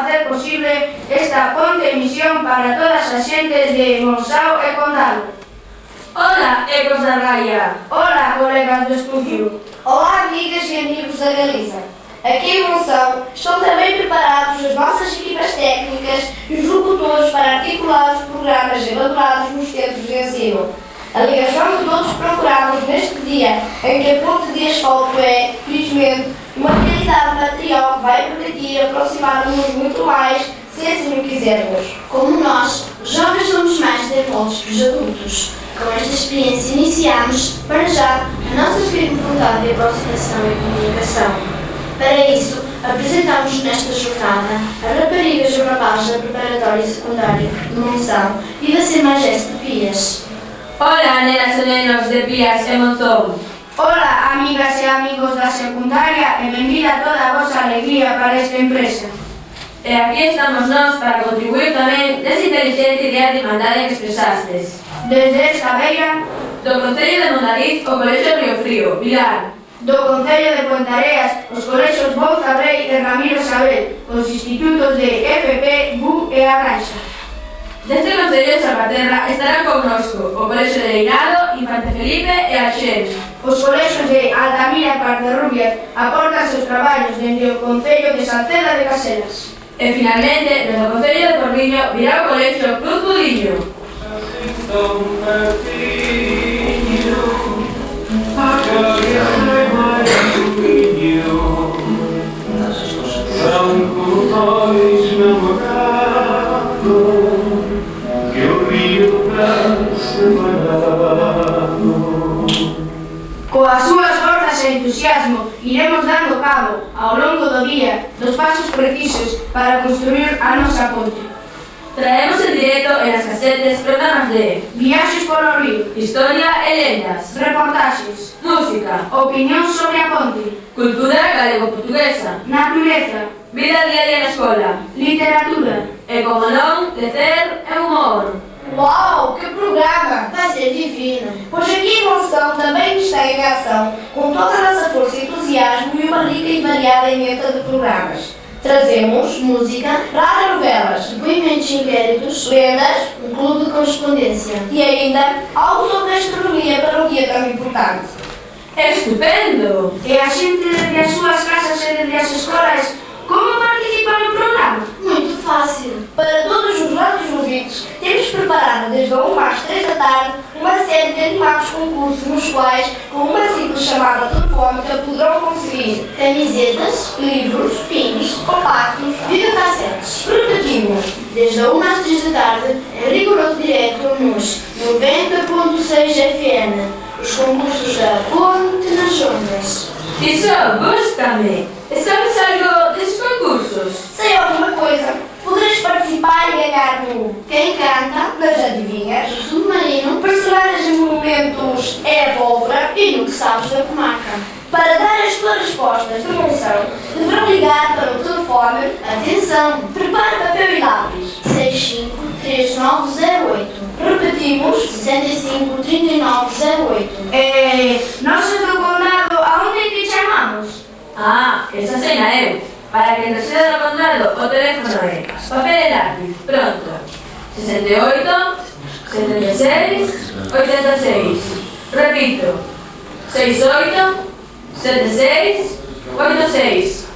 facer posible esta ponte de misión para todas as xentes de Monzao e Condado. Ola, ecos da Raia. Ola, colegas do estudio. Olá, amigas e amigos da Galiza. Aqui em Monzão estão também preparados as nossas equipas técnicas e os locutores para articular os programas elaborados nos centros de ensino. A ligação que todos procuramos neste dia em que a ponte de asfalto é, felizmente, uma realidade material que vai permitir aproximar-nos muito mais, se assim o quisermos. Como nós, os jovens somos mais desenvoltos que os adultos. Com esta experiência iniciamos, para já, a nossa firme vontade de aproximação e comunicação. Para isso, apresentamos nesta jornada as raparigas e rapazes da preparatória e secundária de Monzão e da Semageste de Pias. Ola, nenas e nenos de Pias e Monzón. Ola, amigas e amigos da secundaria e benvida toda a vosa alegría para esta empresa. E aquí estamos nós para contribuir tamén desa inteligente idea de irmandade que expresastes. Desde esta beira, Do Concello de Mondariz, o Colexio Río Frío, Vilar. do Concello de Ponteareas, os colexios Bouza Brei e Ramiro Sabel, os institutos de FP, BU e A Granxa. Deste Concello de Salvaterra estarán connosco o Colexio de Leirado, Infante Felipe e Alxén. Os colexios de Altamira e Parderrubias aportan seus traballos dende o Concello de Salceda de Caselas. E finalmente, desde o Concello de Porriño, virá o Colexio Cruz Budiño. Coas súas forzas e entusiasmo, iremos dando cabo, ao longo do día, dos pasos precisos para construir a nosa ponte. Traemos en directo en las casetes programas de Viaxes polo río, historia e lendas, reportaxes, música, opinión sobre a ponte, cultura galego-portuguesa, natureza, vida diaria na escola, literatura. e, como non, lecer e humor. Uau, que programa! Vai ser divino. Pois aqui em Monzão também está em ação, com toda a nossa força e entusiasmo e uma rica e variada emenda de programas. Trazemos Música, radionovelas, depoimentos e inquéritos, lendas um clube de correspondência. e ainda algo sobre a astronomia para um dia tão importante. Estupendo! E a xente desde as súas casas e desde as escolas, como participa no programa? Muito fácil. Para todos os nossos ouvintes, temos preparado desde a 1 às 3 da tarde uma série de animados concursos nos quais, com uma simples chamada telefónica, poderão conseguir Camisetas, livros, pins, compactos, videocassetes. prototivos. Desde a 1 às 3 da tarde, em rigoroso direto nos 90.6 FM. Os concursos da Ponte nas Ondas. Iso, gusta-me! E sabes algo desses concursos? Sei alguma coisa, poderás participar e ganhar no Quem canta, das adivinhas, o submarino personagens de monumentos é a pólvora. e no que sabes da comarca. Para dar as tuas respostas de menção, deverão ligar para o telefone. Atenção! Prepare papel e lápis. 653908. Repetimos. 653908. Nós do Condado, aonde te chamamos? Ah, esa seña eu. Para que resida no Condado, o teléfono é papel e lápiz. Pronto. 68 76 86. Repito. 68 76 86.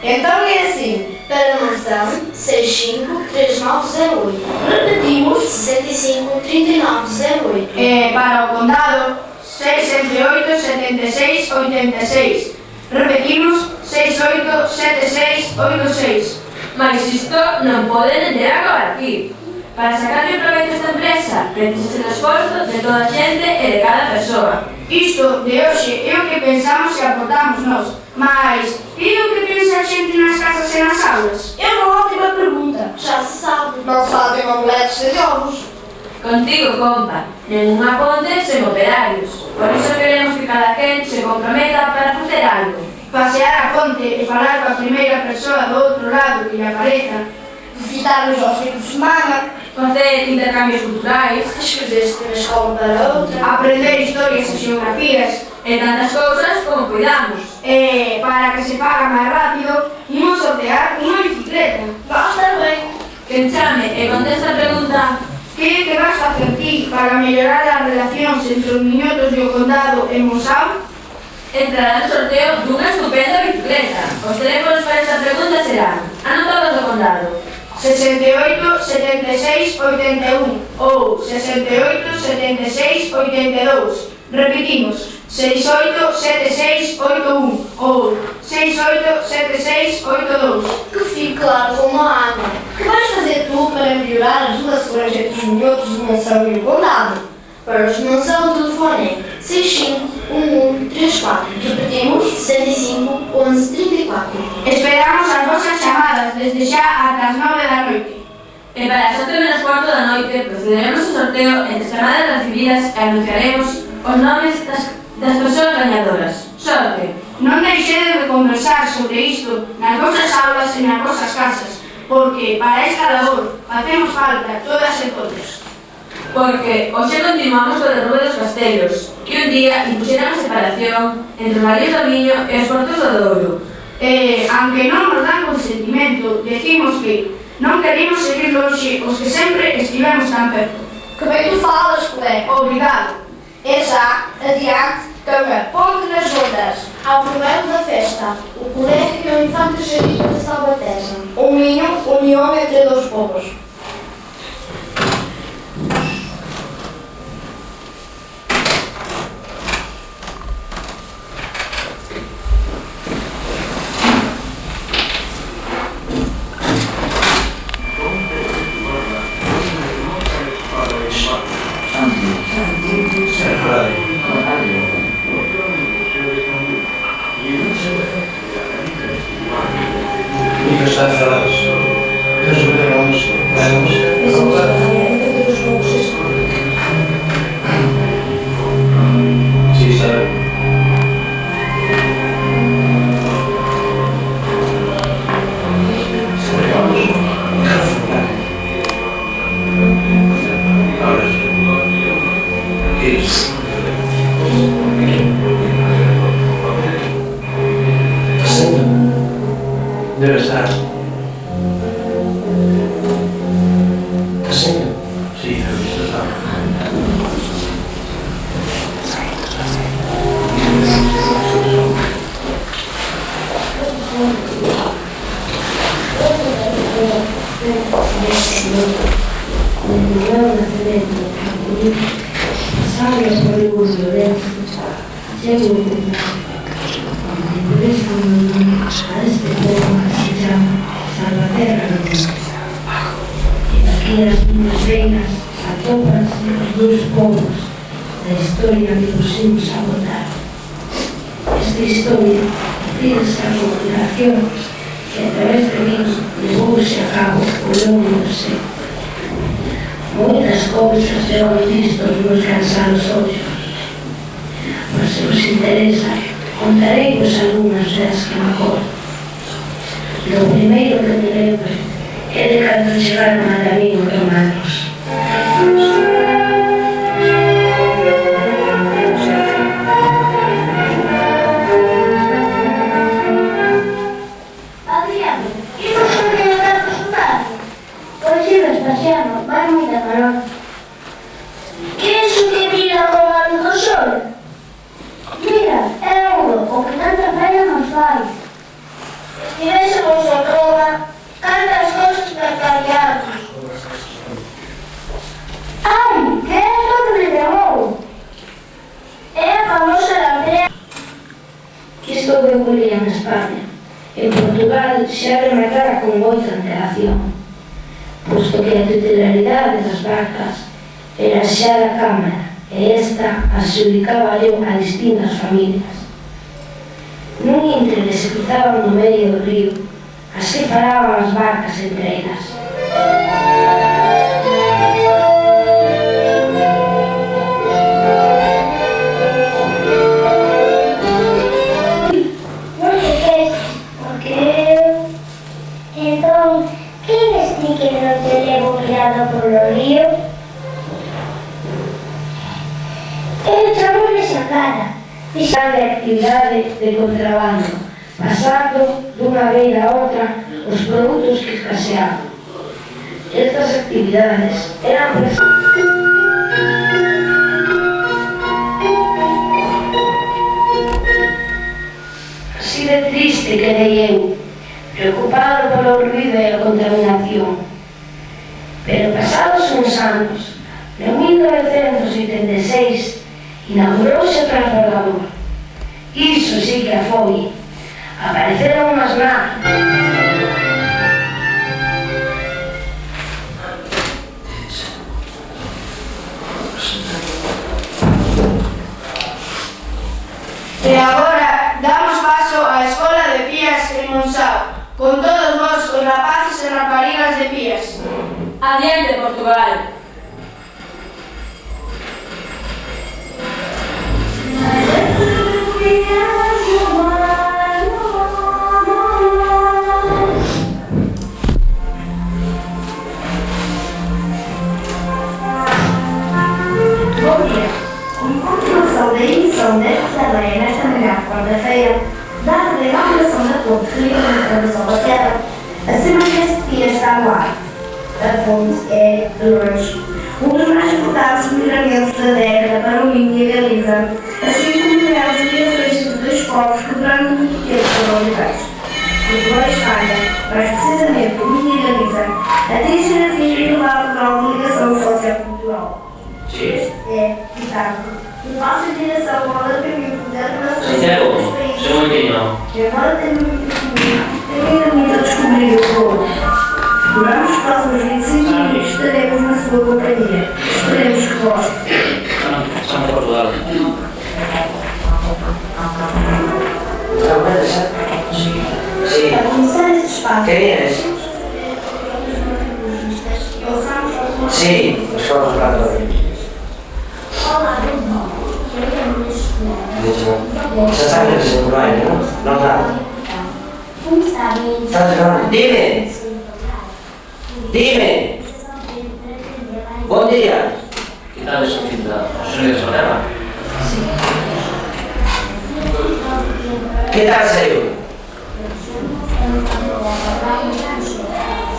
Então é assim. Para Monzão, 653908. Repetimos. 653908. Para o Condado, 68 76 86. Repetimos, 68 76 86. Mas isto non poden entender agora aquí. Para sacarle proveito a esta empresa, precisa o esforzo de toda a xente e de cada persoa. Isto de hoxe é o que pensamos e aportamos nós. Mas, e o que pensa a xente nas casas e nas aulas? É uma ótima pergunta. Já se sabe. Não fazem omeletes sem ovos. Contigo, compa, ninguna ponte sen operarios. Por iso queremos que cada quen se comprometa para facer algo. Pasear a ponte e falar coa primeira persoa do outro lado que lle apareza. Visitar-nos aos fins de semana. Facer intercambios culturais Escrever-se de uma escola para outra. Aprender historias e xeografías. e tantas cousas como cuidamos. Para que se faga máis rápido, imos sortear unha bicicleta. Vas estar ben. Quen chame e contesta a pregunta Que vas facer ti para mellorar as relacións entre os miñotos do condado e Monção? entrará no sorteo dunha estupenda bicicleta. Os teléfonos para esta pregunta serán anotados do condado 68 76 81 ou 68 76 82. Repetimos, 68 76 81 ou 68 76 82. Que fique claro como a água. Que vais fazer tu para melhorar as relações entre os minhotos de Monção e o condado? Para os de Monção, o telefone é 651134. Repetimos, 65 11 34. Esperamos as vosas chamadas desde xa ata as 9 da noite. e para as 7:15 da noite procederemos ao sorteo entre as chamadas recibidas e anunciaremos os nomes das persoas gañadoras. Sorte! Non deixedes de conversar sobre isto nas vosas aulas e nas vosas casas, porque para esta labor facemos falta todas e todos. Porque hoxe continuamos co derrube dos castelos, que un día impuxeran a separación entre os Valles do Miño e os Portos do Douro. E, aunque non nos dan consentimento, decimos que non queremos seguir longe os que sempre estivemos tan perto. que bem tu falas, colega. Obrigado. É já, adiante, cama, ponte nas ondas. Ao primeiro da festa, o colégio e o infante Xerife de Salvaterra. Um ninho, união entre dois povos. Debe estar. ¿Está serio? Sí, he visto está. Aquí as miñas veinas atópanse os dous povos da historia que pusimos a votar. Esta historia refírese a comunicación que a través de mí levouse a cabo ao longo do século. Moitas cousas eu he visto os meus cansados ollos, mas se vos interesa contarei vos algunhas das que me acordo. Lo primeiro que me lembro é de cando chegaron a mí os romanos. Adriano, imos coordinar o soldado? Pois si, Vespasiano, vai moita calor. Que é iso que brilla con a luz do sol? Mira, é ouro, o que tanta falla nos fai. Estivésemos en Roma, cantas cosas percariamos. Ai, que é iso que me chamou? É a famosa lambrera. Que isto que ocorría en España. En Portugal xa rematara con moita antelación, posto que a titularidade das barcas era xa da Cámara e esta adxudicaba yo a distintas familias. Nun íntre se cruzaban no medio do río, así falaban as barcas entre elas. Non sei que, porque eu... Entón, quen ti que non te levo guiado polo río? Eu chamome Sacada. Fixan de actividade de contrabando, pasando dunha beira a outra os produtos que escaseaban. Estas actividades eran así de triste quedei eu, preocupado polo ruido e a contaminación. Pero pasados uns anos, en 1986, inaugurouse o transbordador. Iso sí que a foi. Apareceron unhas máquinas. E agora damos paso á Escola de Pías en Monzao, con todos vos os rapaces e raparigas de Pías. Adiante, Portugal. Bom dia. Com continuação da emissão desta assembleia nesta manhã de quarta-feira, data da inauguração da ponte que liga a Travessão da Terra, a Assembleia de Pías está no ar. A ponte é, de longe, um dos mais importantes livramentos da década para o Minho e a Galiza, assim como as ligações entre dois povos que durante muito tempo foram rivais. Portugal e Espanha, mais precisamente o Minho e a Galiza, atingem assim o elevado grau de ligação sociocultural. É, portanto, nossa direção ao alargamento da relação dos países, que agora tem ainda muito a descobrir o povo. Durante os próximos 25 minutos estaremos na sua companhia. Esperemos que gostem. Estamos de Portugal. Sí. Para começar este espaço, ¿Qué vienes? Sí, nos vamos hablando. Ya sabes, no hay, ¿no? No nada. ¿Estás grabando? Dime. Dime. Buen día. ¿Qué tal es su cinta? ¿Sus unidos con Eva? ¿Qué tal, serio?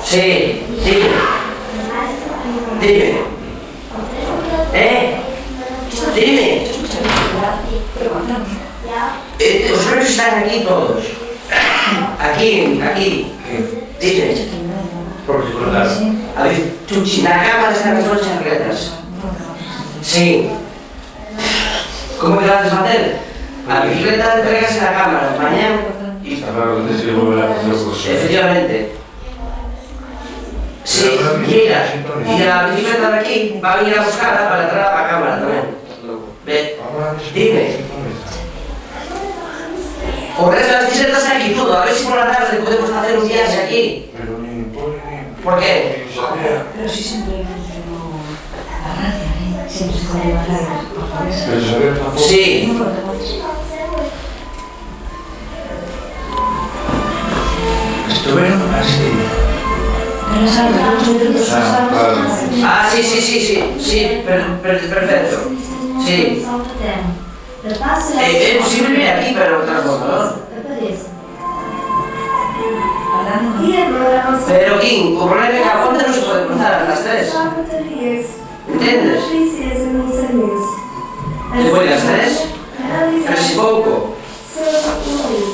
Sí, dime. Dime. Dime. Os premios están aquí todos. Aquí. Dime. Por recordar. A ver, na cámara están as noches atletas. Sí. ¿Cómo que la vas a hacer? La bicicleta entregas en la cámara, mañana. Está claro que tienes que volver a hacer cosas. Efectivamente. Sí, mira, y la bicicleta de aquí va a venir a buscarla para entrar a la cámara también. Ve, dime. O resto de las bicicletas están aquí todo, a ver si por la tarde podemos hacer un viaje aquí. Pero ni pone ni... ¿Por qué? Pero sí siempre funcionó la gracia, ¿eh? Siempre se puede llevar largas. Pero saber tampoco... Sí. Estuvieron así. Pero sabes, los minutos Claro. Ah, sí, perfecto. Sí. Sí me viene aquí, pero transbordador. Pero King, o problema é que a ponte non se pode cruzar a las 3. Entendes? Despois das 3? Pero si pouco.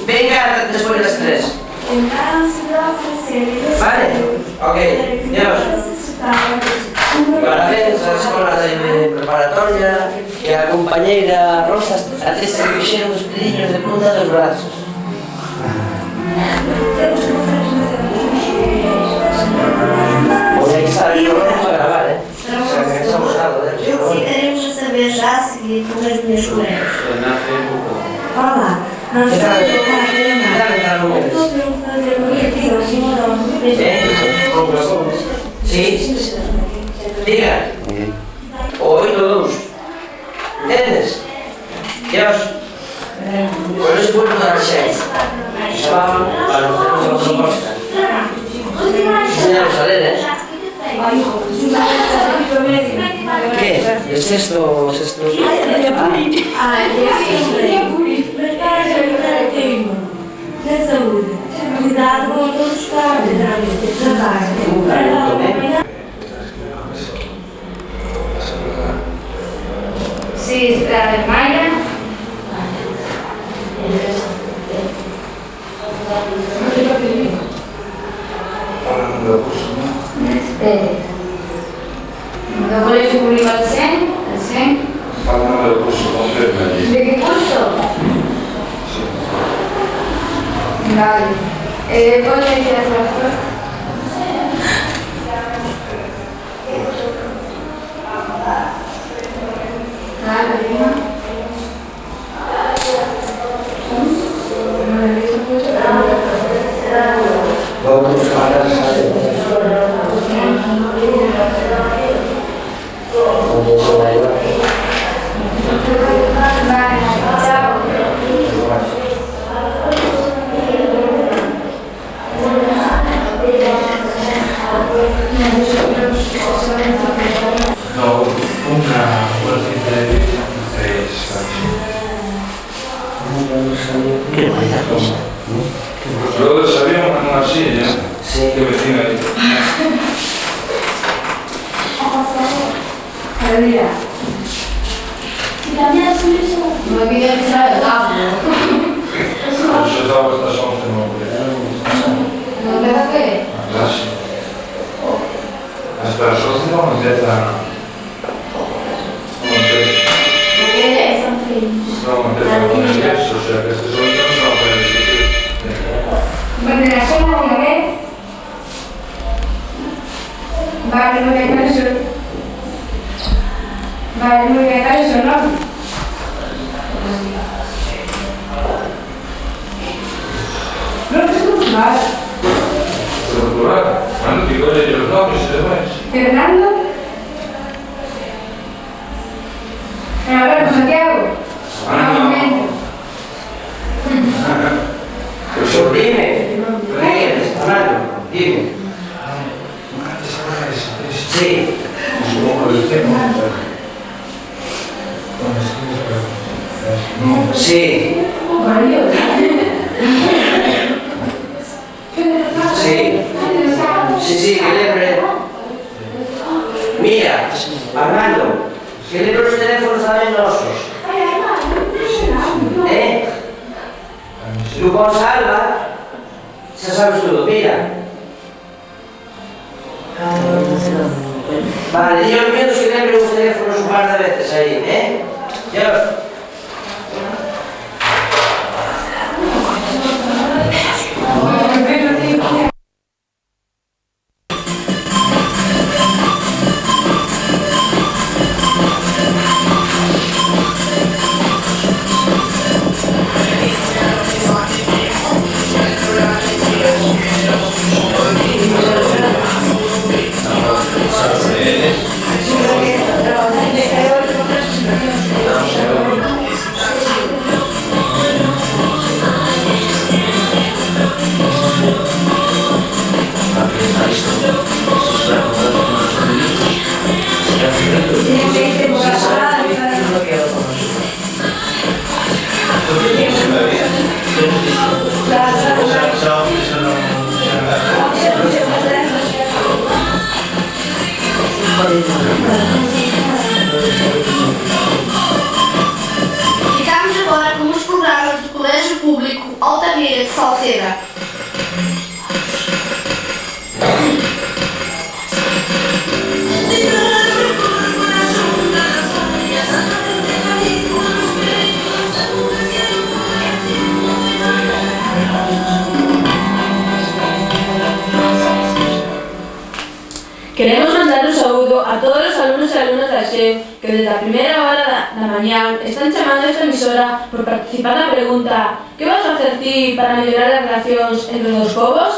Venga despois das 3. Vale? Ok, Dios. Parabéns á escola de preparatoria e a compañeira Rosa, a triste que fixeron os pedillos de punta dos brazos. Voy a estar el programa para gravar, ¿eh? O sea, que estamos dando, ¿eh? Ficaremos a saber já a seguir com as minhas colegas. Olá, nós ¿Qué tal? estamos ¿Qué tal entrar con eles? Sí? Diga. O 8-2. ¿Entiendes? Dios. Por eso puedo dar 6. Estaban para hacer una proposta. Enseñaros a leer, ¿eh? ¿Qué? ¿El sexto? Na saúde, cuidado com todos os casos. Sí, la de Mayra. ¿De colegio público al 100? Háblame del curso, confirma allí. ¿De qué curso? Sí. Vale. ¿Puedo decir la profesora? Vamos a casa. No, una gente de ¿Qué pasa? Luego sabíamos en una silla, Sí. que vecina ahí. Mira. No quería que sea de tablo. Yo estaba hasta las 11, no, ¿No te da qué? a clase. Hasta las 11 no empieza. No empieza. ¿Qué es? No empieza con el eso, o sea que este solo no va a poder discutir. Bueno, la sola una vez. Vale, muy bien, eso. Vale, muy bien, eso, ¿no? No te escucho mal. Cultural, bueno, digo yo los nombres y demás. Fernando. A ver, Santiago. Un momento. Pues dime. ¿Qué eres, Fernando? Dime. Sí. Sí. Sí, que lembre. Mira, Armando, que lembre os teléfonos tamén nosos. Tu con Salva, xa sabes todo, mira. Vale, yo menos que lembre os teléfonos un par de veces aí, Dios. Ficamos agora com os programas do Colégio Público Altamira de Salceda. Queremos mandar un saúdo a todos os alumnos e alumnas da XEU que desde a primeira hora da mañá están chamando a esta emisora por participar na pregunta que vas a facer ti para mellorar as relacións entre os dos povos?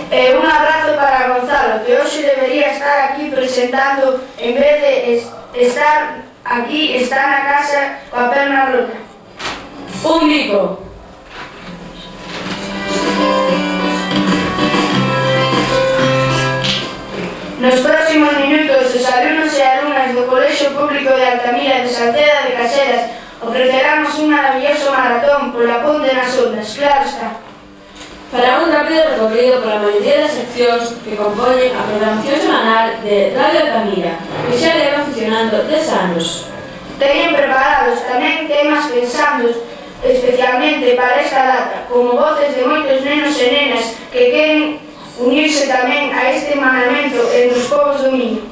Un abrazo para Gonzalo, que hoxe debería estar aquí presentando, en vez de estar aquí, está na casa coa perna rota. Un bico. Nos próximos minutos, os alumnos e alumnas do Colexio Público de Altamira de Salceda de Caselas ofreceramos un maravilloso maratón pola Ponte nas Ondas, claro está. fará un rápido recorrido por a maioría das seccións que compoñen a programación semanal de Radio Altamira, que xa leva funcionando 10 anos. Teñen preparados tamén temas pensados especialmente para esta data, como voces de moitos nenos e nenas que queren unirse tamén a este manamento entre os povos do Miño.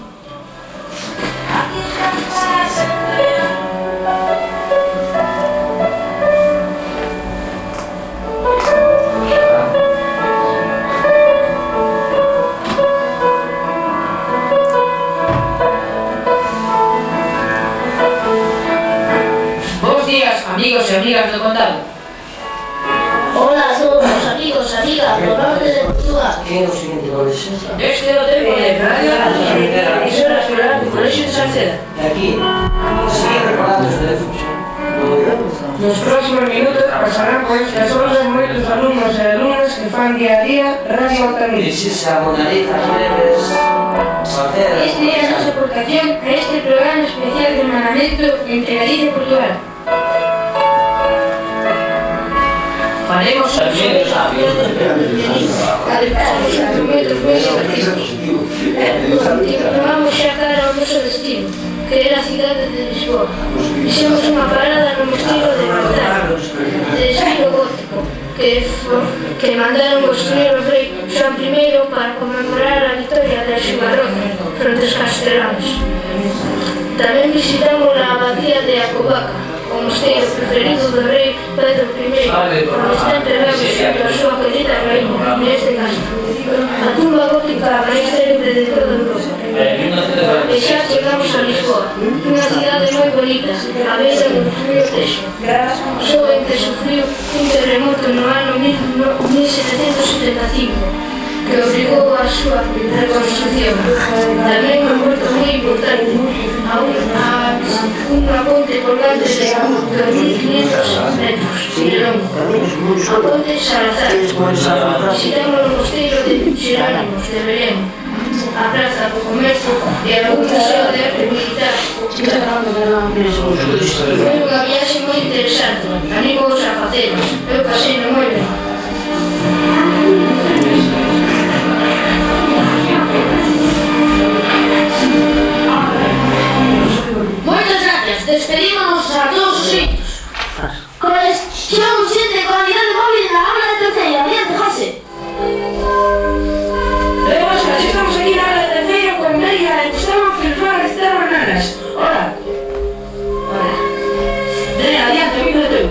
Bos días, amigos e amigas do Condado. Hola, somos amigos, amigas do norte de Portugal. ¿Quién es el siguiente colegio? Este é o tempo de Radio Altamira, emisora escolar do Colexio de Salceda. De aquí. Sigue recordando los teléfonos. Nos próximos minutos pasarán por estas horas moitos alumnos e alumnas que fan día a día Radio Altamira. Dirigirse a Monaliza, Jueves, Salceda. Esta é a nosa aportación a este programa especial de hermanamento entre Galicia e Portugal. Faremos tamén os sabios. Vamos xa cara ao noso destino, que era a cidade de Lisboa. Fixemos unha parada no mosteiro de Baltar, de estilo gótico, que mandaron construir o rei Xoán I para conmemorar a victoria de Xugarrota fronte aos casteláns. Tamén visitamos a abadía de Acobaca, o mosteiro preferido do rei Pedro I, onde está enterrado xunto a súa querida raíña, neste castro. A tumba gótica máis célebre de toda Europa. E xa chegamos a Lisboa, unha cidade moi bonita, a beira do río Texo. Só en que sufriu un terremoto no ano 1775, que obrigou a súa reconstrucción. Tamén un porto moi importante, unha ponte colgante de 2.500 metros de longo, a ponte Salazar. Visitamos o mosteiro de Xerónimos de Belén, a praza do comercio e algún museo de arte militar. Foi unha viaxe moi interesante, animos a facelo, eu pasei no moi ben. Moitas gracias, despedímonos a todos os xeitos. Conexión 7 con unidade móvil na aula de terceira. Adiante, José. Además, así estamos aquí na aula de terceiro con María e Gustavo que nos van a recitar as nanas. Hola. Nena, adiante, amigo de teu.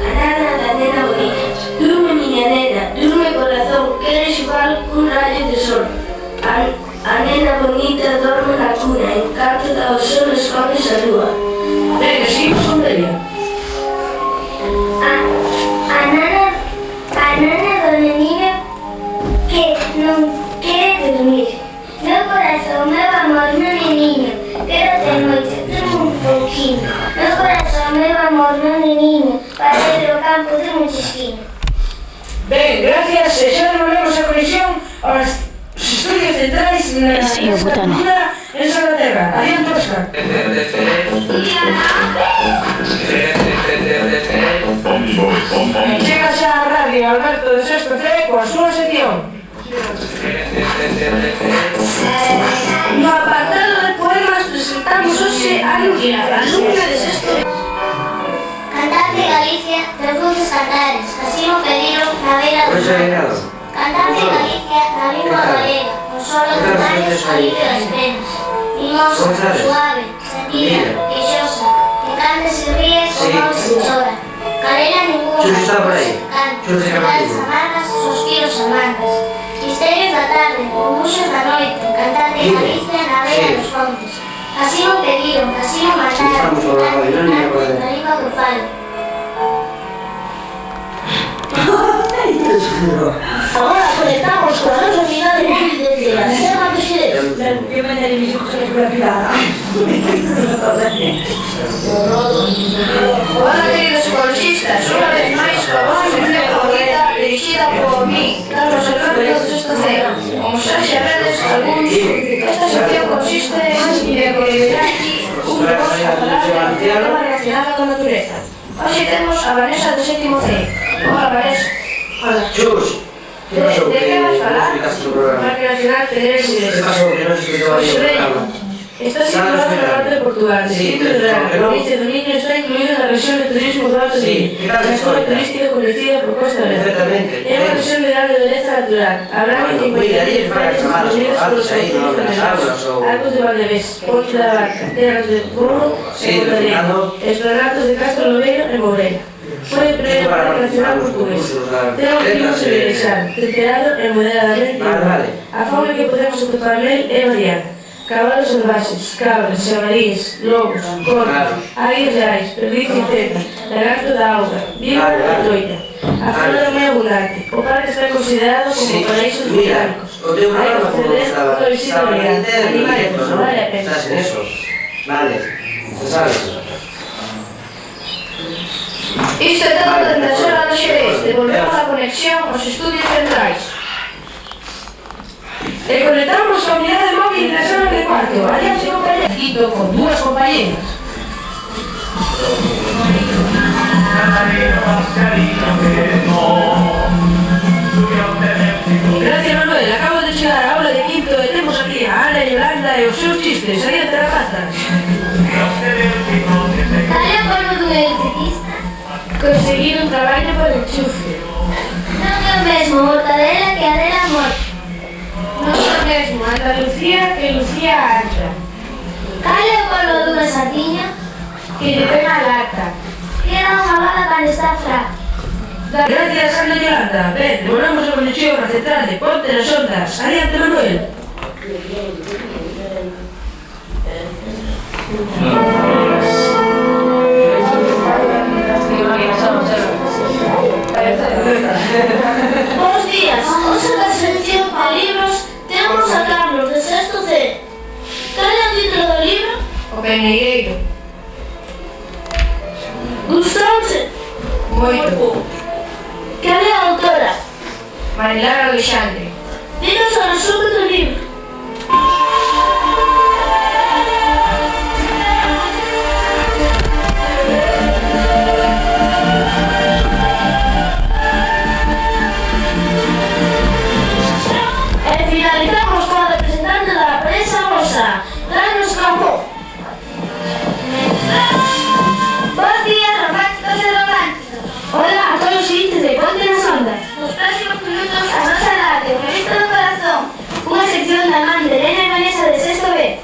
A nana da nena bonita. Durme, miña nena, durme corazón, queres xogar cun rayo de sol. A nena bonita dorme na cuna, en canto da o sol escondes a lúa. Venga, seguimos con Delia. A nana do neniño que non quere dormir. Meu corazón, meu amor, meu neniño, quero ter moito, durme un pouquinho. Meu corazón, meu amor, meu neniño, para ir ao campo de un chisquinho. Ben, gracias, e xa devolvemos a conexión aos estudios centrais na cultura en Salvaterra. Adiante, Óscar. Chega xa a radio Alberto de Sexto C coa súa sección. No apartado de poemas presentamos hoxe a Nuria, alumna de sexto. Cantante Galicia, preguntas cantares, así mo pediron na beira do mar. Cantante Galicia, na lingua galega, con solo cantares alivio das penas. Mimosa, suave, sentida, queixosa, que cante se ríe como se chora. Calena ninguna, cante, verdades amargas, suspiros amargas. Misterios da tarde, murmullos da noite, cantante Galicia na beira dos fontes. Así mo pediron, así mo mataron, cantante na lingua do falo. Agora conectamos con a nosa unidade móvil desde a Serra de Xerez. Hola, queridos ecologistas, unha vez máis con a sección favorita dirigida por mí, Carlos Alberto de Sexto C. Como xa sabedes algúns, esta sección consiste en que verá aquí un propósito a falar de un tema relacionado con natureza. Hoxe temos a Vanessa de Sétimo C. Hola, Vanessa. Chus, ¿qué pasó? ¿De qué vas a hablar? No explicaste tu programa. Parque Nacional Tenerife. ¿Qué pasó? Que no se explicaba bien el programa. Está situado en el norte de Portugal, Sí, distrito de pero la que no. provincia de Minho, está incluido en la región de turismo de Alto Sí, Minho, ¿qué tal la zona histórica? turística conocida por Costa Verde. Perfectamente. Es una región de gran belleza natural. Habrá Bueno, 50 cuida, dile para que se llaman los distribuidos por los altos ahí, no municipios las aulas o... Arcos de Valdevés, Ponte da Barca, Terras de Burro, Sí, en Portalegre, Fernando. Esplanatos de Castro Lobeiro, en Mourela. Fue el primer para parque nacional participar en los portugués. concursos, la- Ten un clima letras, civilizado, temperado e moderadamente Vale, vale. A fauna que podemos atopar nel é variada. Cabalos salvaxes, cabras, xabalíes, lobos, corvos, Claro. águias reais, perdiz e teta, lagarto da auga, víbora Vale, e vale. troita. A fauna é moi abundante. O parque está considerado como Sí, paraíso dos mira, botánicos. o teu Hai que programa como acceder estaba, unha visita estaba en legal. interno, Animales, directo, non ¿no? vale a pena. Estás en eso. Vale, tú sabes. Isto é todo desde a zona do Xerez. Devolvemos a conexión aos estudios centrais. E conectamos a unidade móvil na sala de cuarto. Allá se compañera Quito con dúas compañeras. Gracias, Manuel. Acabo de chegar á aula de quinto e temos aquí a Ana e Yolanda e os seus chistes. Aí entre rapatas. Cal é o colmo dun electricista? Conseguir un traballo por enchufe. Non é o mesmo mortadela que a dela morta. Non é o mesmo Andalucía que Lucía Alta. Cal é o colmo dunha sardiña? Que lle ten a lata. Que dá unha bala cando está fraca. Gracias, Ana e Yolanda. Ben, devolvemos a conexión a central de Ponte nas Ondas. Adiante, Manuel. Bos días, hoxe da sección de libros temos a Carlos de sexto C. Cal é o título do libro? O Penegueiro. Gustouche? Moito. Cal é a autora? Marilar Alexandre. Dinos o resumo do libro. E finalizamos con a representante da prensa rosa, Carlos Campo. Bos días, románticos e románticas. Hola a todos os seguintes de Ponte nas Ondas. Nos próximos minutos, a nosa radio, Revista do Corazón, Unha sección da man de Elena e Vanessa de sexto B.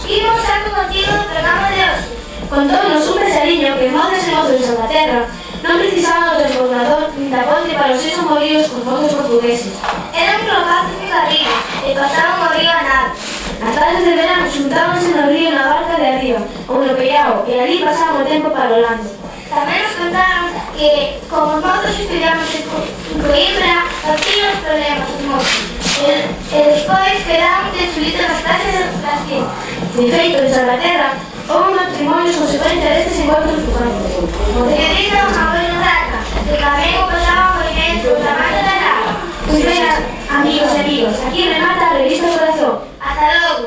imos saco contigo do programa de hoxe. Contóunos un pesadiño que mozas e mozos de Salvaterra non precisaban do desbordador nin da ponte para os seus amoríos cos mozos portugueses. Eran rapazes de Garriga e pasaban o río a nado. As tardes de verano xuntábanse no río na barca de arriba ou no Pellao e ali pasaban o tempo parolando. Tamén nos contaron que, como os mozos estudiamos en Coimbra, non tiñan os problemas os mozos. E despois quedaban desfilitos nas clases de educación. De feito, en Salvaterra, houve matrimonios consecuencia destes encontros fugantes. Que dicen a abuelo Daca, que tamén o pasaban moi ben do tamaño da nave. Pois ben, amigos e amigas, aquí remata a Revista Corazón. Ata logo.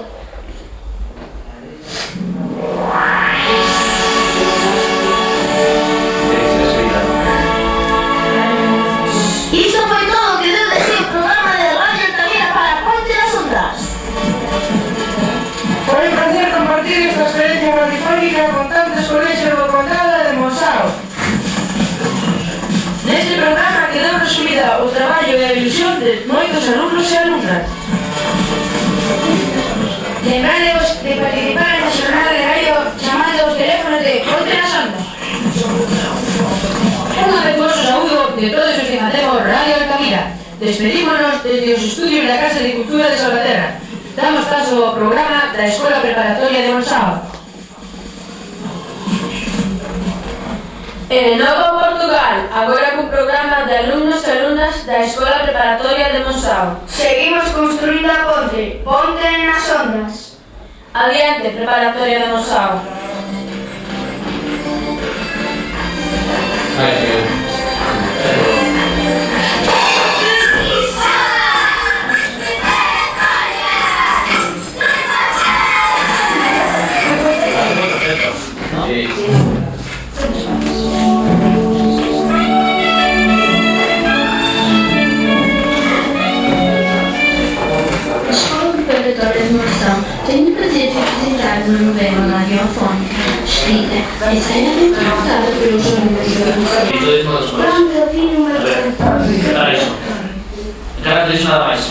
Isto foi todo o que deu de si o programa de Radio Altamira para Ponte das Ondas. Foi un placer compartir esta experiencia radiofónica con tantos colegios do Condado de Monsanto. Neste programa quedou resumida o traballo e a ilusión de moitos alumnos e alumnas. Lembrádevos de participar na xornada de radio chamando os teléfonos de Ponte nas Ondas. Un afectuoso saúdo de todos os que facemos Radio Altamira. Despedímonos desde os estudios da Casa de Cultura de Salvaterra. Damos paso ao programa da Escola Preparatoria de Monsanto. En Novo Portugal, agora cun programa de alumnos e alumnas da Escola Preparatoria de Monsanto. Seguimos construindo a ponte. Ponte nas Ondas. Adiante, Preparatoria de Monsanto. de radiofónica, escrita, escena, adaptada pelos hombres. Para iso. Encárgate iso nada máis.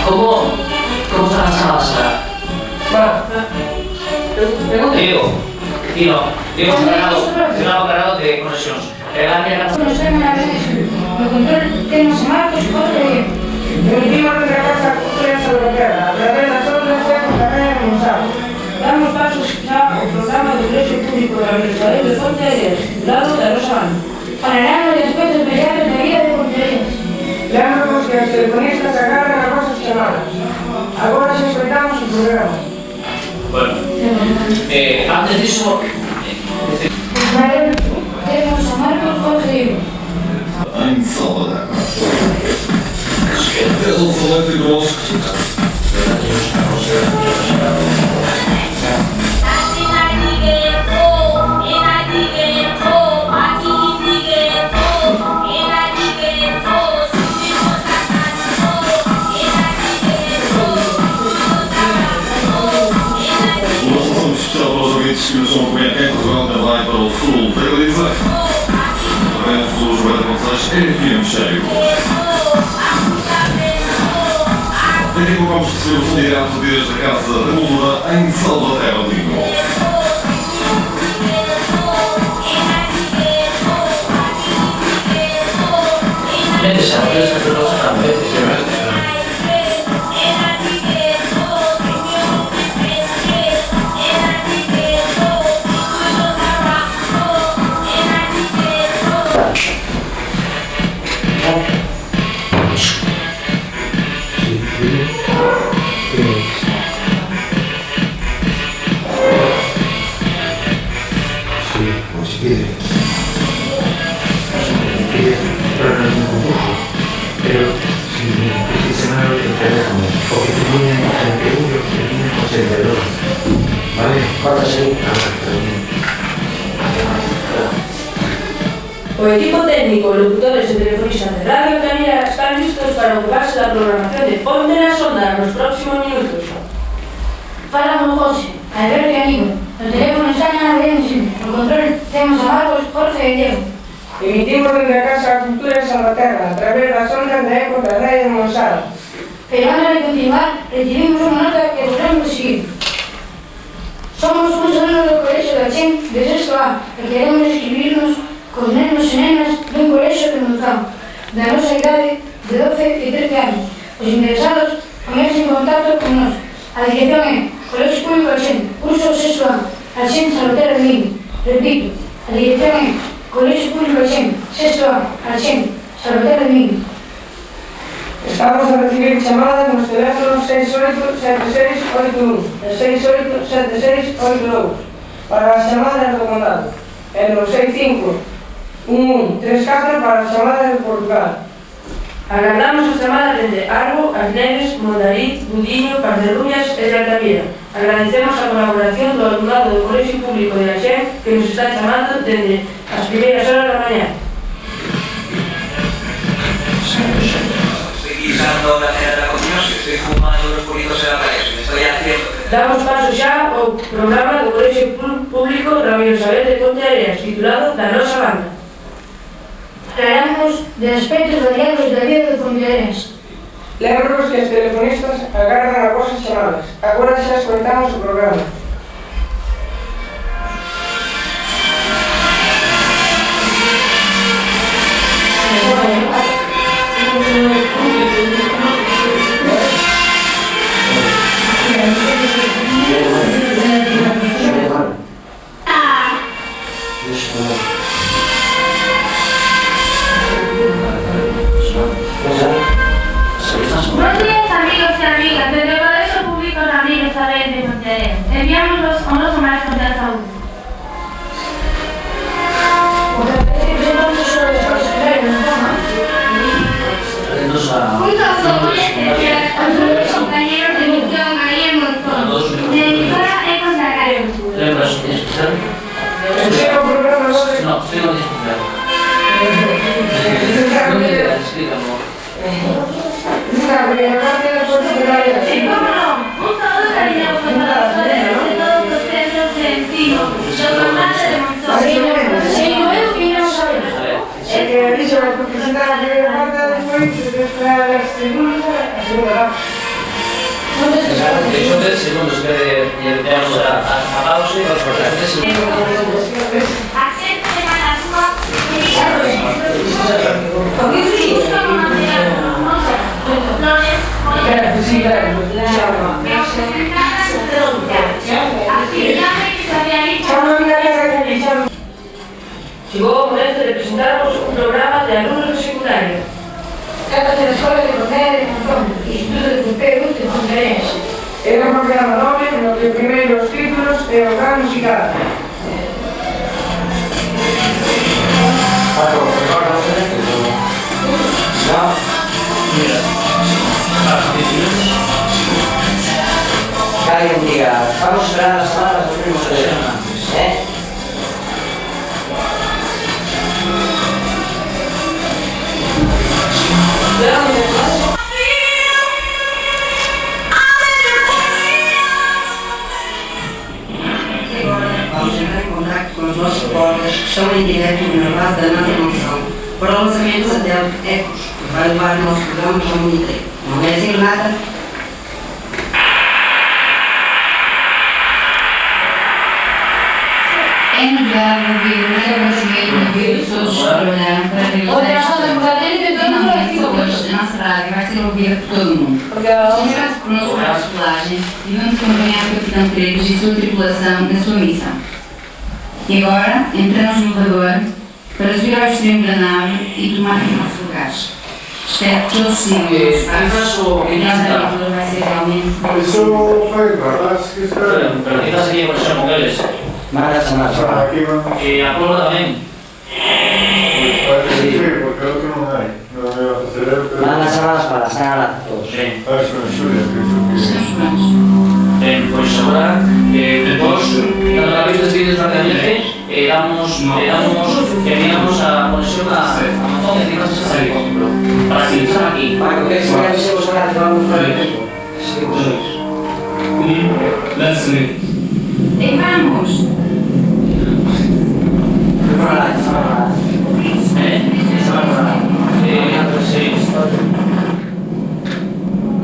Como están as salas agora? Digo, cargado de conexións. Nos temos na vez, no control temos a Marcos Jorge Diego. Emitimos nuestra casa cultura en Salvaterra, a través das ondas e con carrera en Monsanto. Damos pasos xa ao programa do Colegio Público da Universidade de Ponteareas, titulado da Rosa Banda. Falaremos de aspectos variados da vida de Ponteareas. Lembramos que os telefonistas agarran as vosas chamadas. Agora xa escoitamos o programa. Bueno, antes disso... Temos a Marcos Jorge Diego. Em Salvador. Pelo falante grosso. Que nos acompanham em Portugal também para o sul da Galiza, através dos guarda-contas FM cheio. Daqui a pouco vamos receber o direto desde a Casa da Cultura em Salvaterra de Lino. O equipo técnico, locutores e telefonistas de Radio Camila están listos para ocuparse da programación de Ponte nas Ondas nos próximos minutos. Falamos José, Alberto e Aníbal. No teléfono está Ana Belén Silva. No control temos a Marcos Jorge e Diego. Emitimos desde a Casa da Cultura de Salvaterra, a través das ondas de Eco da Radio de Monsanto. Pero antes de continuar, recibimos unha nota que podemos seguir. Somos uns alunos do Colegio da Chen de sexto A e queremos escribirnos cos nenos e nenas dun colexio de Monzán, da nosa idade de 12 e 13 anos. Os interesados poñerse en contacto con nós. A dirección é Colegio Público Alxén, curso sexto A, Alxén Salvaterra de Lino. Repito, a dirección é Colegio Público Alxén, sexto A, Alxén Salvaterra de Lino. Estamos a recibir chamadas nos teléfonos 687681 e 687682 para as chamadas do condado e no 651134 para as chamadas de Portugal. Agardamos as chamadas desde Arbo, As Neves, Mondariz, Budiño, Parderruñas e de Altamira. Agradecemos a colaboración do alumnado do Colegio Público de Alxén que nos está chamando desde as primeiras horas da mañá. Guisando la cena de la comida, estoy fumando unos puritos en la pared, me estoy haciendo. Damos paso xa ao programa do Colegio Público Ramiro Isabel de Ponteareas, titulado Da Nosa Banda. Falaremos de aspectos variados da vida de Ponteareas. Lembro-vos que os telefonistas agardan as vosas chamadas. Agora xa escoitamos o programa. Buenos días, amigos y amigas. Desde el Colegio Público Ramiro Isabel de Ponteareas, enviamos los honrosos maestros de la salud. Junto a su apoyo especial, a sus compañeros de misión María Monzón, directora Ecos de Agarre. ¿Lembras un día especial? Explica o programa agora. No, estoy en un día especial. ¿Dónde quedas? Explícame. 3 segundos que demos a pausa. Acento de Manasúa, Llegó el momento de presentarnos un programa de alumnos de secundaria. Trátase de la Escola de Comer de Monzón, Instituto de Culpego de Ponterense. Era un programa doble no que o primeiro os títulos e o gran musical. Paco, recorda o teléfono? No. Mira, las títulos. Que alguien diga, vamos a esperar las semanas dos primos de semana. Vamos entrar em contato com os nossos colegas que estão em direto na base da nossa emoção para o lançamento do satélite ECOS, que vai levar o nosso programa para o mundo inteiro. Não é assim, Renata? É novidade ouvir o agradecimento de todos que trabalharam para realizar finalmente hoje a nossa rádio vai ser ouvida por todo o mundo. Encontraram-se connosco para a escolagem e vamos acompanhar o Capitão Pérez e sua tripulação na sua missão. E agora entramos no elevador para subir ao extremo da nave e tomar os nossos lugares. Espero que todos sigam os passos e a nossa aventura vai ser realmente Isso foi, verdade, que isso é. Pero quizás aquí por ser mujeres. Manda chamar. Aquí vamos. Y a Polo también. Parece que sí, porque outro non hai. Non me vas a hacer el, pero... Manda chamadas para estar lá todos. Sí. Ah, es con Xulia, que iso Bien, pues ahora, vos, dando la vista de vídeos rápidamente, teníamos a conexión a Amazon, encima de esa serie, por ejemplo, para que están aquí. Paco, ¿qué es? ¿Qué es? ¿Vos hablar que vamos para el tiempo? Sí, vos sois. vamos! Sí.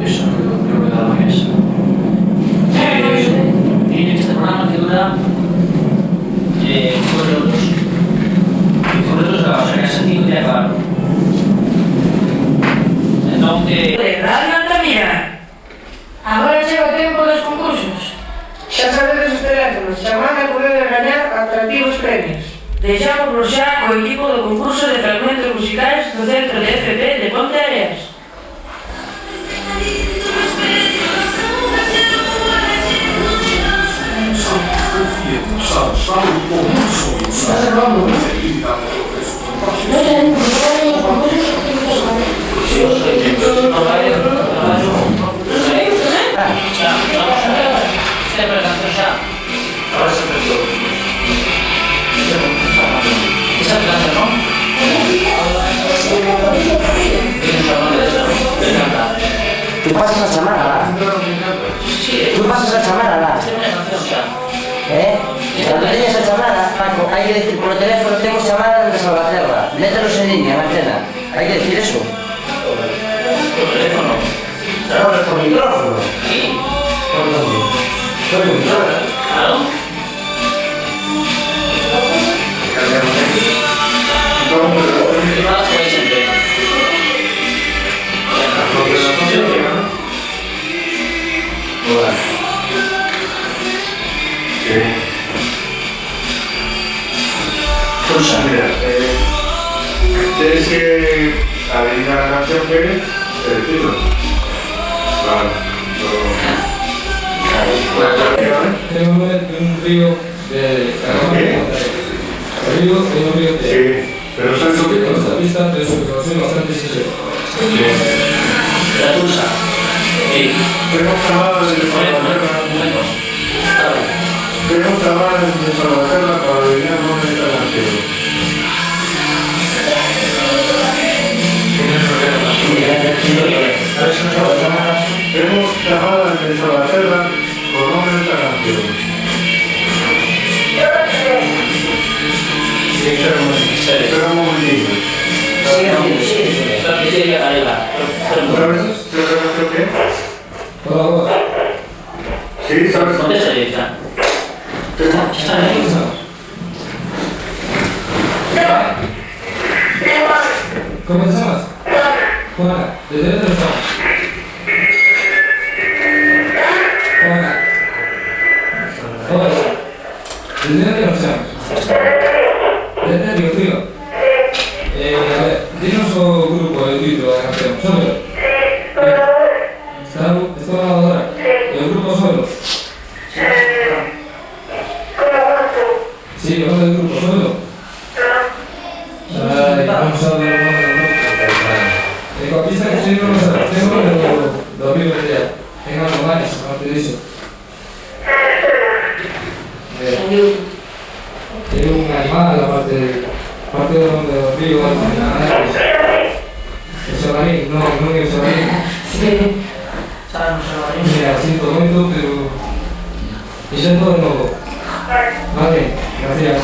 Eso creo que da la mesa. Y este programa que dura 4 euros. 4 euros o sea que es así de acabar. Entonces... De Radio Altamira. Agora chega o tempo dos concursos. Xa sabedes os teléfonos, chamad a poder gañar atractivos premios. Deixámoslo xa co equipo do concurso de fragmentos musicais do Centro de FP de Ponte Areas. Tú pasas a chamar a la. Tú pasas a chamar a la. Cuando teñas a chamada, Paco, hai que decir por teléfono temos chamada de Salvaterra. Mételos en línea, na antena. Hai que decir eso. Por teléfono. Por micrófono. Sí. Por dónde? Por el micrófono. Claro. Mira, tienes que adivinar la canción que es el título. Vale. Tengo un río de Sí, pero eso es lo que esta pista de su información bastante sincera. La pulsa. Sí. Tenemos llamadas de Salvaterra para adivinar dónde está la canción. Tenemos llamadas de Salvaterra por nombre de esta canción. Espera un momentito. Sí, arriba. ¿Otra vez? ¿Qué? Por favor. Sí, sabes. Contesta y ya. Está bien. ¿Cómo te llamas? Juana. ¿Desde dónde nos llamas? Juana. Hola. ¿Desde dónde nos llamas? Desde Río Frío. A ver, dinos un grupo de título de la canción. Solo. ¿Está la lavadora? ¿El grupo solo? Sí, vamos del grupo solo. Ay, vamos a ver el nombre del grupo. El copista que soy no lo sabes, tengo los amigos de ella. Tengo los baños, aparte de eso. Tiene un animal, aparte de donde los ríos, el sobarín, no es el sobarín. Sí. Mira, siento mucho, pero... Y ya todo de nuevo. Vale, gracias.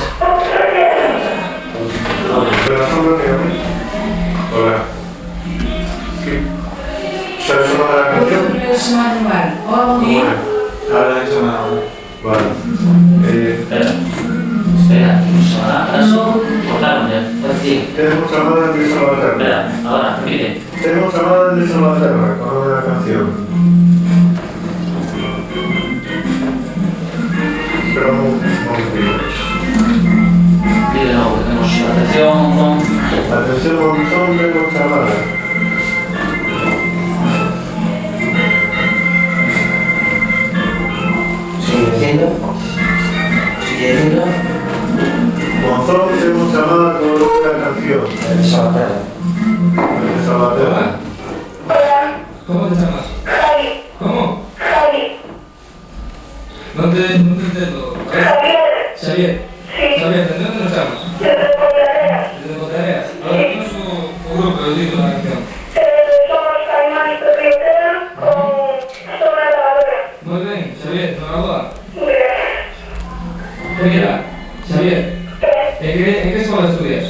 Hola. ¿Sabes una de la canción? Bueno, ahora he hecho nada. Vale. Espera, no. Cortaron ya. Tenemos llamadas de Salvaterra. Espera, ahora, repite. Tenemos llamadas de Salvaterra, con una canción. Pero no Dile de nuevo que tenemos atención con... Atención, montón de llamadas. Sigue diciendo. Monzón tenemos llamada con una canción. El Salvaterra. De Salvaterra. ¿Cómo te llamas? ¿Cómo? No te entiendo. Xavier. Xavier, ¿de dónde nos llamas? Desde Ponteareas. Ahora tenemos un grupo de título de la canción. Muy bien, Xavier, enhorabuena. Mira, Xavier, ¿en qué escuela estudias?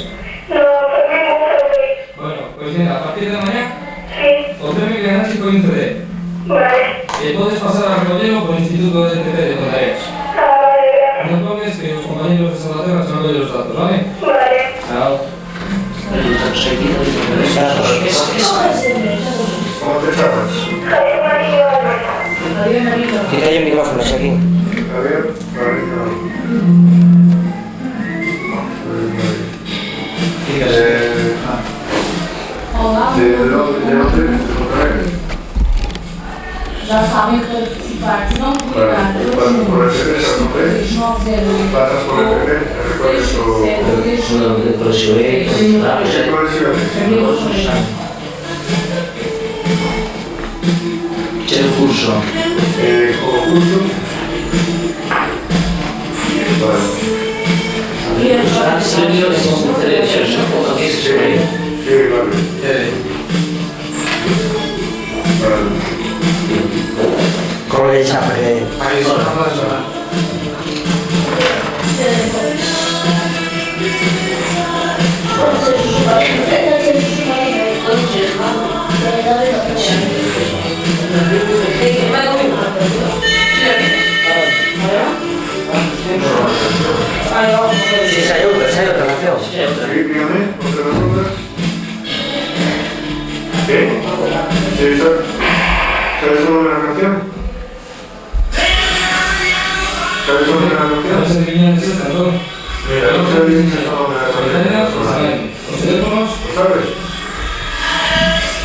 Bueno, pues mira, a partir de mañana os premio que ganáis con un CD. Puedes pasar a Recollero por el Instituto de TP de Ponteareas. No toques que los compañeros de Salvaterra se van a ver los datos, ¿vale? Chao. ¿Cómo te llamas? Quita ahí el micrófono, aquí. Javier, ¿de dónde? Já sabem que participar, se não publicar, por referencia, ¿no? Pasas por referencia, recuerdes tu... C'è il curso. Concurso. Serio, sono tre, c'è un po' che si vede. Sì, vale. ¿Cómo le echas? Porque... Sí, se hay otra canción. Sí, dígame, ¿otra pregunta? ¿Qué? Sí, ¿sabes sobre la canción? ¿Sabes sobre la canción? No sé qué viene de esta, ¿no? Mira, no sé bien sobre la canción. Los teléfonos... ¿Lo sabes?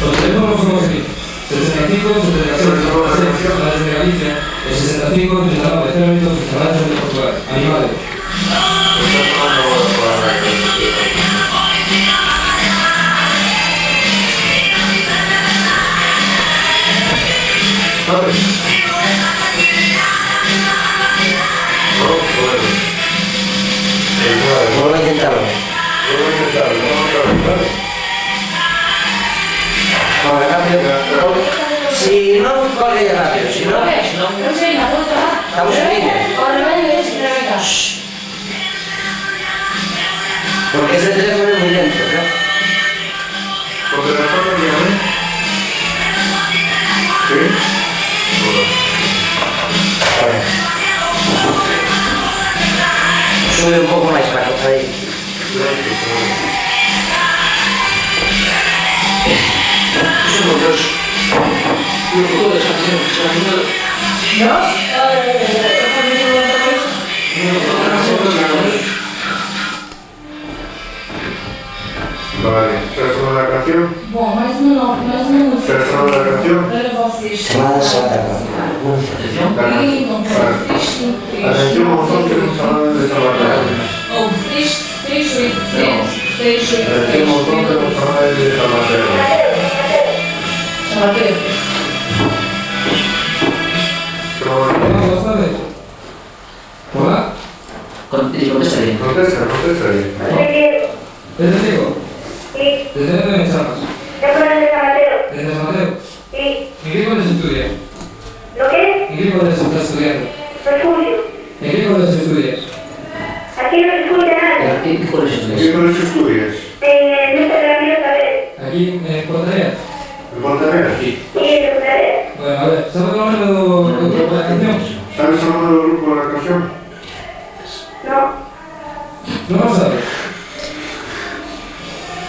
Los teléfonos somos aquí. 65, 76, de Galicia, el 65, 39, 08, 38 de Portugal. Animales. ¿Sabes? No, bueno. Vuelvo a intentarlo. Vale, rápido. Si no, colgue rápido. Si no, estamos en línea. Shh. Porque ese teléfono es muy lento, ¿no? ¿Por teléfono dígame? ¿Sí? Bueno. Somos dos. Vale, persona da canción? Bom, mais uma música. Persona da canción? Para vocês. Chamada Salvatierra. Atención, montón que nos hablan de Salvatierra. Houve 3, 8, 7, 6, 8, Atención, montón que nos hablan de Salvatierra. Hola, buenas tardes. Hola. Contesta bien. Contesta bien. ¿Es de Diego? Sí. ¿Desde dónde me llamas? ¿De San Mateo? ¿Desde San Mateo? Sí. ¿En qué colegio estudias? ¿Lo qué? ¿En qué colegio estás estudiando? Refugio. ¿En qué colegio estudias? Aquí no se escucha nada. ¿En qué colegio ¿En qué colegio estudias? En nuestra familia Isabel. ¿Aquí en Portareas? ¿En Portareas? Sí, en secundaria. Bueno, a ver, ¿sabes el nombre del grupo de la canción? ¿Sabes el nombre del grupo de la canción? No. ¿No lo sabes?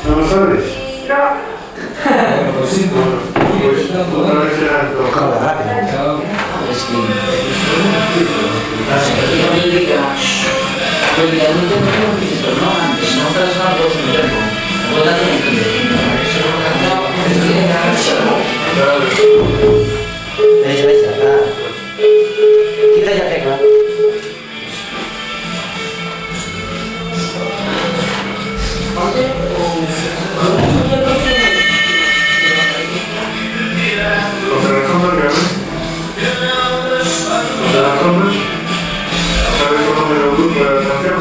¿No lo sabes? No. Bueno, pues sí. Pues otra vez será esto. Chao. Es que... Yo diría... no antes, no te las hago en el tiempo. No te las hago en el tiempo. Ves, acá. Quita ya tecla. ¿Contra las sombras, dígame? ¿Contra las sombras? ¿Sabes el nombre del grupo de la canción?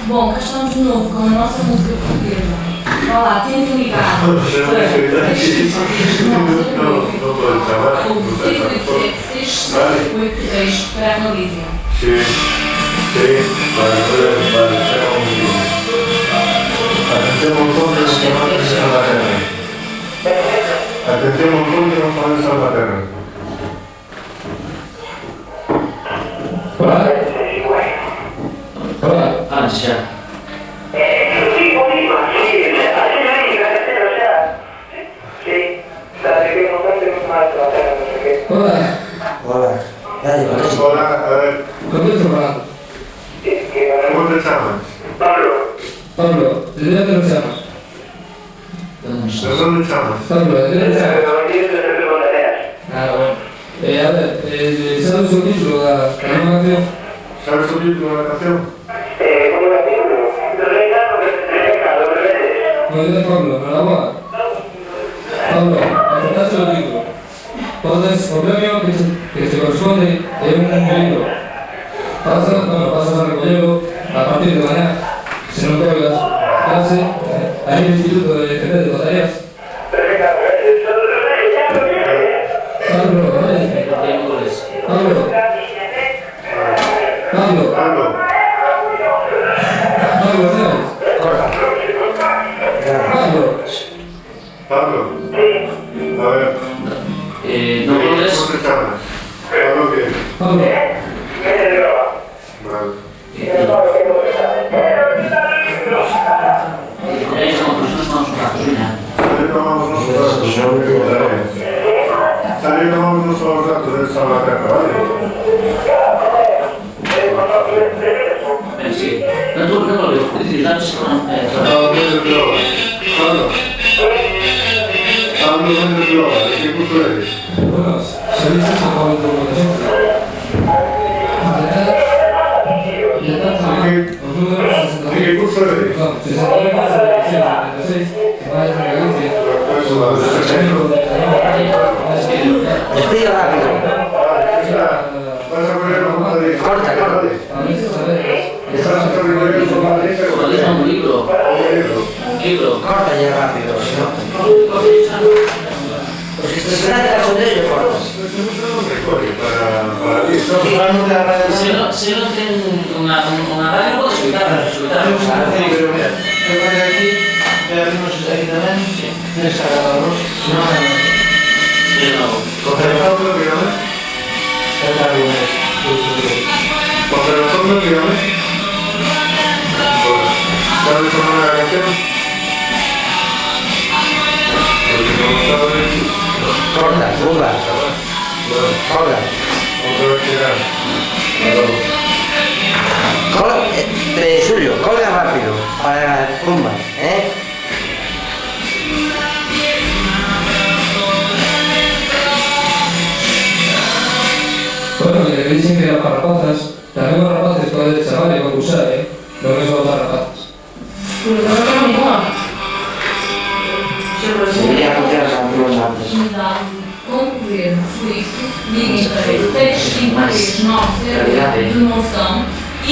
Bom, cá estamos de novo com a nossa música portuguesa. Vá lá, tentem ligar. No puedes trabajar. Houve 6, 8, 7, 6, 8, 10 para a Malísia. Sí, vale, será un minuto. Atención, montón de los padres de Salvatierra. Atención, montón de los padres de Salvatierra. Hola. Hola. Ah, sí, ya. Sí, bonito, sí, así me diga, o sea, sí, sabe que no tenemos más trabajar, no sé qué. Hola. Hola. Dale, contesta. Hola, a ver, Contesta, hola. ¿cómo te llamas? Pablo. Pablo, ¿desde dónde nos llamas? ¿De dónde llamas? Pablo, ¿desde dónde llamas? No, Ah, bueno. A ver, ¿sabes el título de la nueva canción? ¿Sabes el título de la canción? ¿cómo la título? Muy bien, Pablo, enhorabuena. Pablo, aceptaste el título. Entonces, el premio que se corresponde es un libro. Pasas a recogerlo a partir de mañana. Si no cuelgas clase, ahí en el Instituto de Tareas. Pablo, Pablo, a ver. No puedes... ¿Cómo te llamas? Pablo, ¿qué? Pablo. Vale. Tenéis como personas con su gasolina. Sale, tomamos unos datos, ya voy a contar. Sale, tomamos unos datos de Salvatierra, ¿vale? Sí. No tú, no lo veo. Es decir, datos con... Pablo Méndez Glova. Pablo. Pablo Méndez Glova, ¿de qué curso eres? Bueno, ¿sabéis que se acabó el turno de siempre? ¿De qué curso eres? No, 69, 76, 76, que vaya a Galicia. Despide rápido. Vas a poner una punta de... Corta. Estás a poner una punta de... Un libro. Corta ya rápido, si no. Pues si te esperas de la sondera, yo corto. Si no tienen una radio, puedes escuchar. Eu vou aquí, abrimos aquí tamén, tienes cargadores, si no... Conservatorio, dígame. Conservatorio, dígame. ¿Sabes cómo es la canción? Porque no lo sabes. Corta, zumba. Corta. Otra vez tirar. Julio, colga rápido para la zumba, ¿eh? Bueno, que dicen que las garrapazas, también los rapaces pueden chaval y concursar, ¿eh? No que son garrapazas. Sería que las canciones antes. Concluir por isso, liguem para 353 demonstração e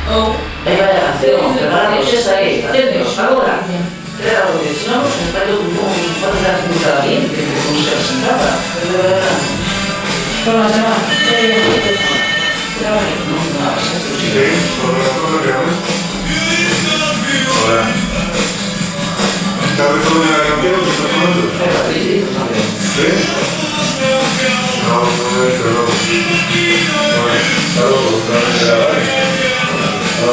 ou Aí vai a canción, preparamos esa aí, atentos, agora. Claro, porque si no, nos está todo un par de las puntas bien, que no se presentaba. Con la semana. Sí, por las cosas que haces. Hola. ¿Sabes cómo es la canción que estás hablando? ¿Sí? No, no me dice, no. Claro, claro, de la vale. No.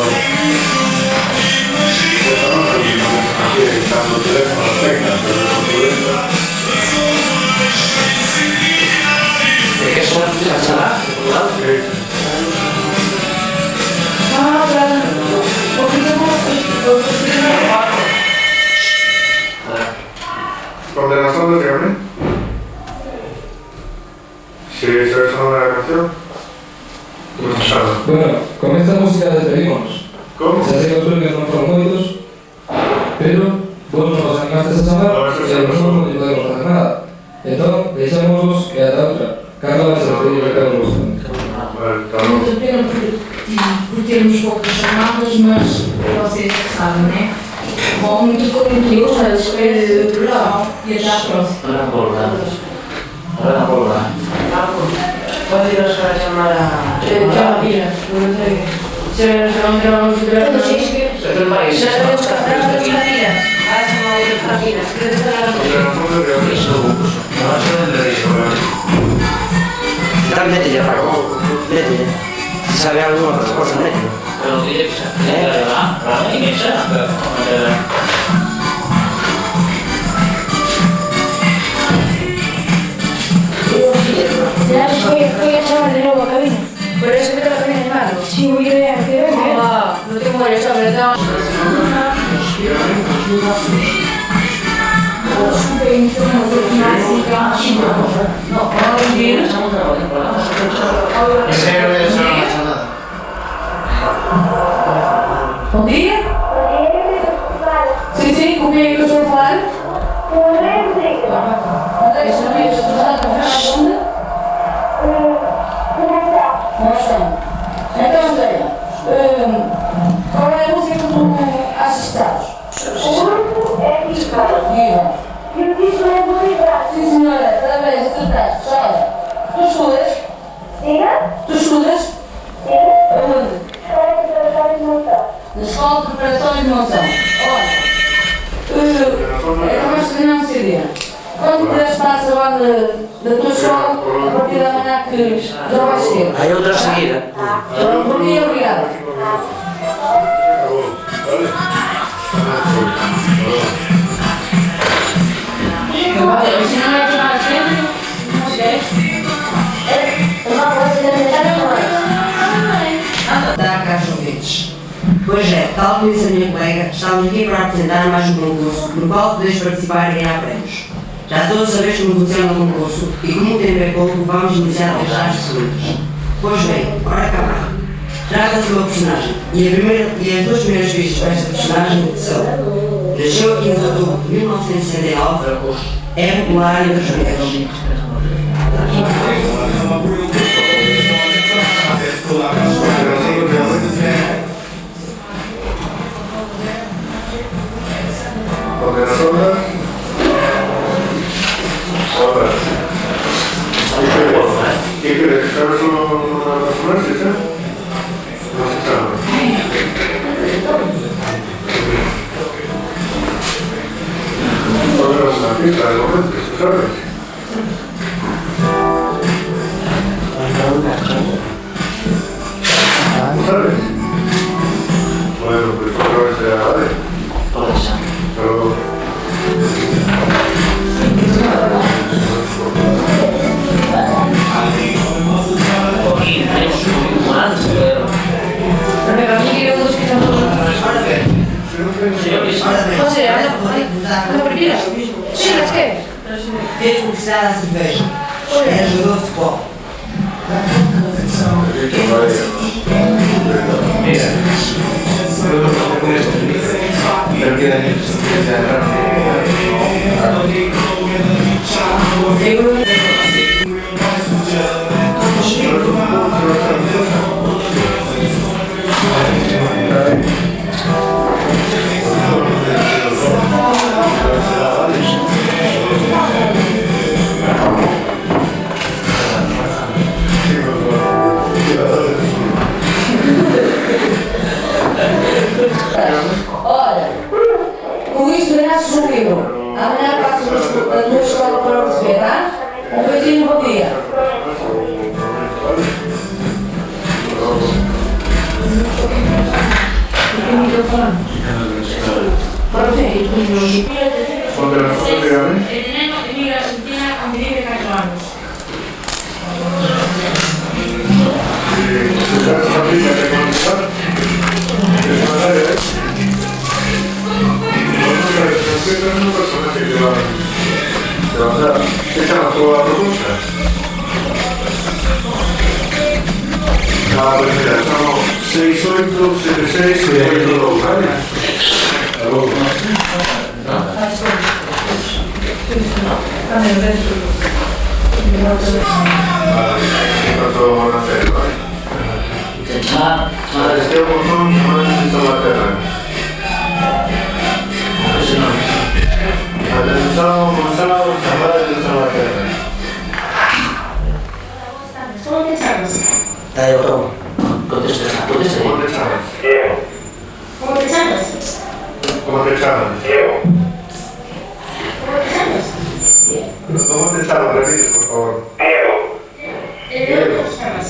Pues no, aquí están los teléfonos, tengan, pero no pueden. ¿De qué son las salas? Sí. ¿Condenación de Gabriel? Sí, ¿sabes cómo es la canción? No se sabe. Bueno, con esta música despedimos. ¿Cómo? Se hace que los premios no fueron muchos, pero vos nos animaste a chamar e nosotros non podemos facer nada. Entón, deixámosvos que ata outra. Carlos vai se despedir de cada vos. Vale, está muito pena por termos poucas chamadas, mas vocês sabem, né? Bom, muito curioso, espero do programa e até à próxima. Ahora por la. ¿Puedes ir a llamar a... Mira, se van a los Pero el país... Se van a los capinas. Métele, Paco. Métele. Si sabe alguna otra cosa, métele. Pero dile que se ¿verdad? Para mí que sea. Voy a llamar de nuevo a cabina. Por eso que te la cabina en mano. Sí, voy a ver, que venga. No tengo varios, pero estamos... Bom dia? Sim, sim, com quem é que eu estou a falar? André, isso não é isso, você está a falar onde? Como estão? Então, André, qual é a música que tu achas que sabes? O grupo é Viva. E o título é Bolívar. Sim, senhora, parabéns, acertaste. Olha, tu estudas? Diga? Tu estudas? Sim. Aonde? Na Escola Preparatória de Monção. Olha, é mais que não se vê. Quando puderes passar lá da tua escola, a partir da manhã que já vais ter. Hay otra seguida. Por mim, obrigada. Se não é tomar sempre, não sei. Da Cachovetes. Pois é, tal como disse a minha colega, estamos aqui para apresentar mais um concurso no qual podeis participar e ganhar prémios. Já todos sabemos como funciona o concurso e como o tempo é pouco, vamos iniciar as segundas. Pois bem, ora cá vai. Trata-se de uma personagem e as duas primeiras pistas para esta personagem são: nasceu a 15 de outubro de 1969, é popular entre os negros. Condenación. ¿Qué crees? ¿Sabes una personaje, sí? No se sabe. ¿Cuál es la pista del momento? ¿Se sabe? José, anda primera. Sí, las que? Fez publicidade à cerveja. É jogador de futebol. Mira, yo no con esto, pero quedan Olha, com isto ganhaste um livro. Amanhã passas a tua escola para o receber, tá? Um beijinho, bom dia. ¿Cuánto era la El neno emigra a Argentina con 4 años. ¿Se trata de una película que conoces? ¿Es una área, eh? No es un personaje que va a dar. ¿Esta no fue la propuesta? Ah, pues mira, somos 6876 52, ¿vale? Algo. ¿Cuánto van a hacer, vale? Este botón se va a Inglaterra. Atenção, Gonçalo, trabalho de Inglaterra. ¿Cómo te llamas? Dale, botón. Contesta. ¿Cómo te llamas? Diego. ¿Cómo te llamas? ¿Cómo te llamas? Diego. ¿Cómo te llamas? ¿Cómo te llamas? Repite, por favor. Diego. ¿De dónde te llamas?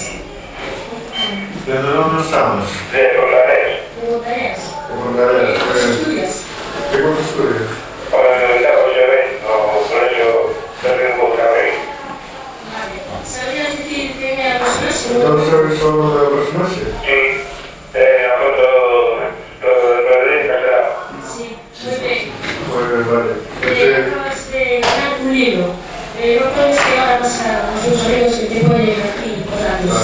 ¿De dónde estamos? De Portareas. ¿De Portareas? De Portareas. ¿Qué estudias? ¿Qué cuánto estudias? ¿Sabrías decir que me aproximas? ¿No sabes solo de aproximarse? Sí, muy bien. Muy bien, vale. Acabas de ganar un libro. No puedes llegar a pasar a tus amigos que te oyen aquí por la luz.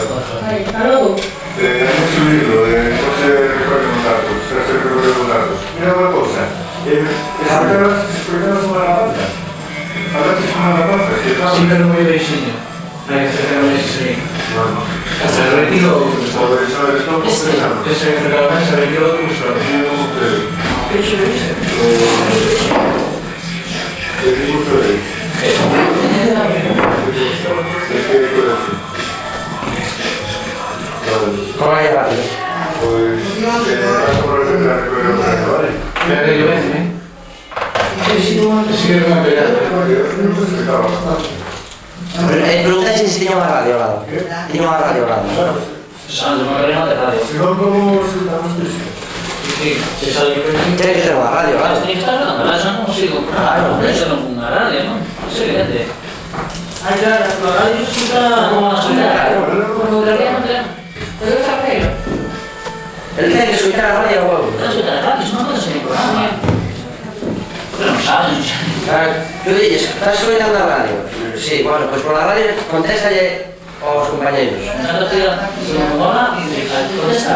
Vale, hasta luego. Tenemos un libro de José Recoge Datos, José Recoge Datos. Mira una cosa, explicaros una alabanza. Hablaste una alabanza, ¿cierto? Sí, pero muy baixinho. Hai que hacer un ese. Bueno. Hasta el retiro. Por eso eres todo completado. Que se regalaba ese retiro de gusto. ¿Qué es eso? ¿Qué disgusto eres? ¿De qué colegio? ¿Cómo hay rápido? Pues, vas a por la recuperación, ¿vale? Mira que yo ven, ¿eh? Sí, que me ha pegado. No se explicaba. Pregunta si tenía una radio al lado. Tenía una radio al lado. Sando, me ha de radio. Si no, ¿cómo sentamos esto? Sí, se sale por aquí. Tiene que tener una radio, claro. Tiene que estar hablando, eso no sigo. Claro, eso no fue una radio, ¿no? Es evidente. Ah, claro, la radio resulta como la suya. Claro. ¿Pero qué está feo? Él tiene que escuchar la radio, huevo. No escuchar la radio, es una cosa sin programa. Pero no sabes. Claro, tú dices, ¿estás escuchando la radio? Sí, bueno, pues por la radio contéstale a los compañeros. Nos han decidido, si no mola, y contesta.